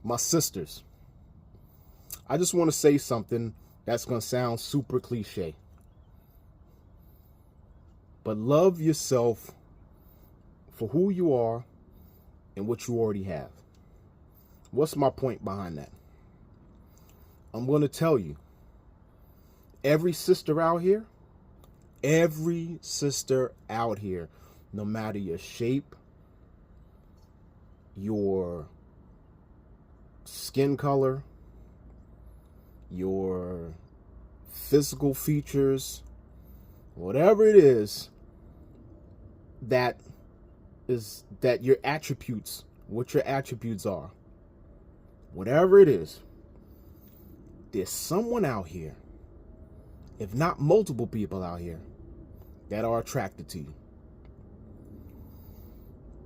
My sisters, I just want to say something that's going to sound super cliche. But love yourself for who you are and what you already have. What's my point behind that? I'm going to tell you, every sister out here, no matter your shape, your skin color, your physical features, whatever it is that your attributes, what your attributes are, whatever it is, there's someone out here, if not multiple people out here, that are attracted to you.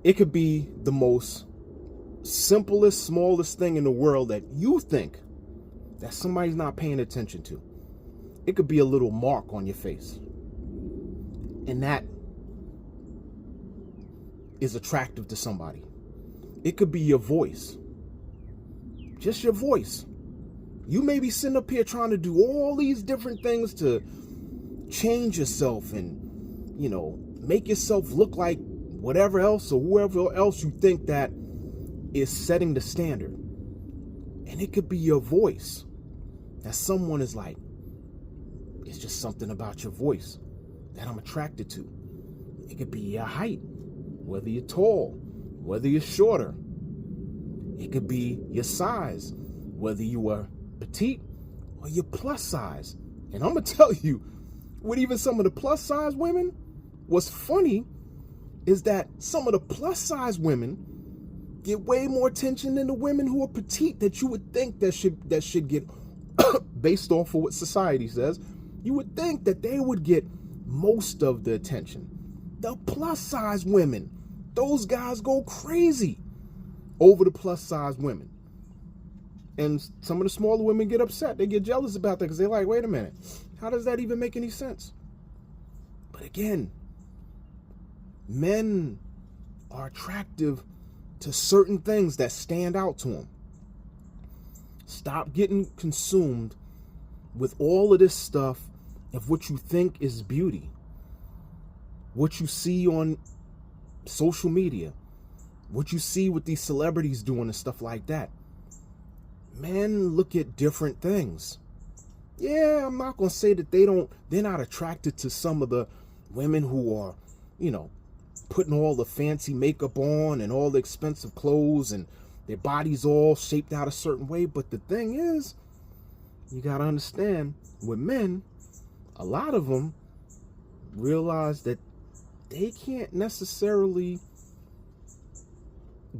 It could be the most simplest, smallest thing in the world that you think that somebody's not paying attention to. It could be a little mark on your face. And that is attractive to somebody. It could be your voice. Just your voice. You may be sitting up here trying to do all these different things to change yourself and, make yourself look like whatever else or whoever else you think that is setting the standard. And it could be your voice that someone is like, it's just something about your voice that I'm attracted to. It could be your height, whether you're tall, whether you're shorter. It could be your size, whether you are petite or you're plus size. And I'm going to tell you, with even some of the plus size women, what's funny is that some of the plus size women get way more attention than the women who are petite that you would think that should get, based off of what society says, you would think that they would get most of the attention. The plus size women, those guys go crazy over the plus size women. And some of the smaller women get upset. They get jealous about that because they're like, wait a minute, how does that even make any sense? But again, men are attractive to certain things that stand out to them. Stop getting consumed with all of this stuff of what you think is beauty, what you see on social media, what you see with these celebrities doing and stuff like that. Men look at different things. Yeah, I'm not going to say that they're not attracted to some of the women who are, putting all the fancy makeup on and all the expensive clothes and their bodies all shaped out a certain way. But the thing is, you got to understand, with men, a lot of them realize that they can't necessarily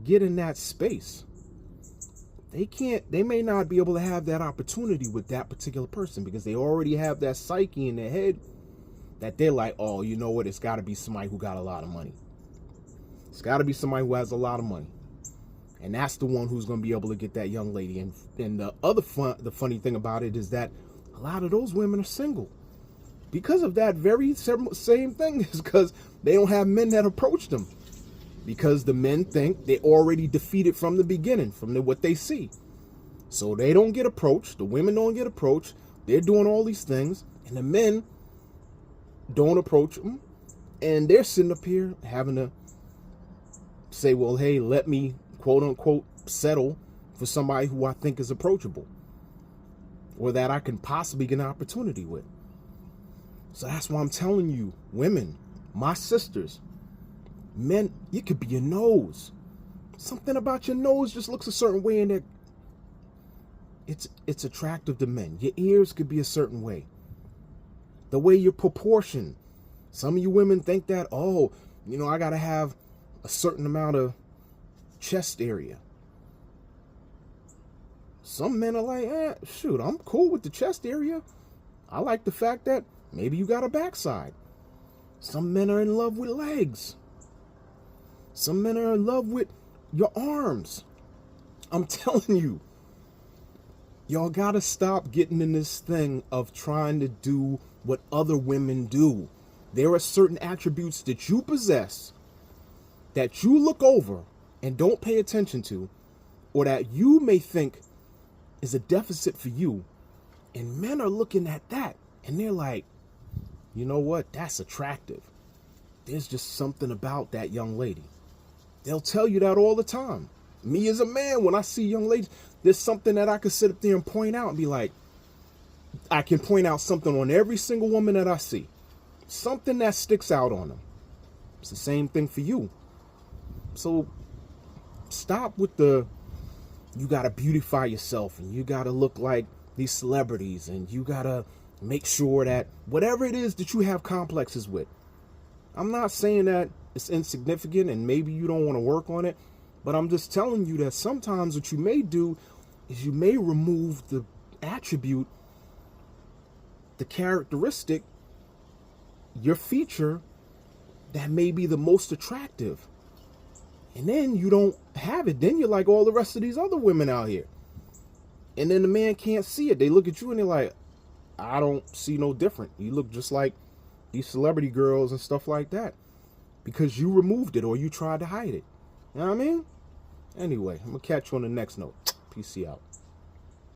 get in that space. They may not be able to have that opportunity with that particular person because they already have that psyche in their head that they're like, oh, you know what? It's got to be somebody who got a lot of money. It's got to be somebody who has a lot of money. And that's the one who's going to be able to get that young lady. And the funny thing about it is that a lot of those women are single because of that very same thing. Is because they don't have men that approach them. Because the men think they're already defeated from the beginning, from what they see. So they don't get approached. The women don't get approached. They're doing all these things. And the men don't approach them. And they're sitting up here having to say, well, hey, let me, quote unquote, settle for somebody who I think is approachable. Or that I can possibly get an opportunity with. So that's why I'm telling you, women, my sisters, men, you could be your nose. Something about your nose just looks a certain way, and it's attractive to men. Your ears could be a certain way. The way you're proportioned. Some of you women think that, oh, I gotta have a certain amount of chest area. Some men are like, shoot, I'm cool with the chest area. I like the fact that maybe you got a backside. Some men are in love with legs. Some men are in love with your arms. I'm telling you, y'all gotta stop getting in this thing of trying to do what other women do. There are certain attributes that you possess that you look over and don't pay attention to, or that you may think is a deficit for you. And men are looking at that and they're like, you know what? That's attractive. There's just something about that young lady. They'll tell you that all the time. Me as a man, when I see young ladies, there's something that I can sit up there and point out and be like, I can point out something on every single woman that I see. Something that sticks out on them. It's the same thing for you. So stop with the, you got to beautify yourself and you got to look like these celebrities and you got to make sure that whatever it is that you have complexes with. I'm not saying that it's insignificant and maybe you don't want to work on it, but I'm just telling you that sometimes what you may do is you may remove the attribute, the characteristic, your feature that may be the most attractive. And then you don't have it. Then you're like all the rest of these other women out here. And then the man can't see it. They look at you and they're like, I don't see no different. You look just like these celebrity girls and stuff like that. Because you removed it or you tried to hide it. You know what I mean? Anyway, I'm going to catch you on the next note. Peace out.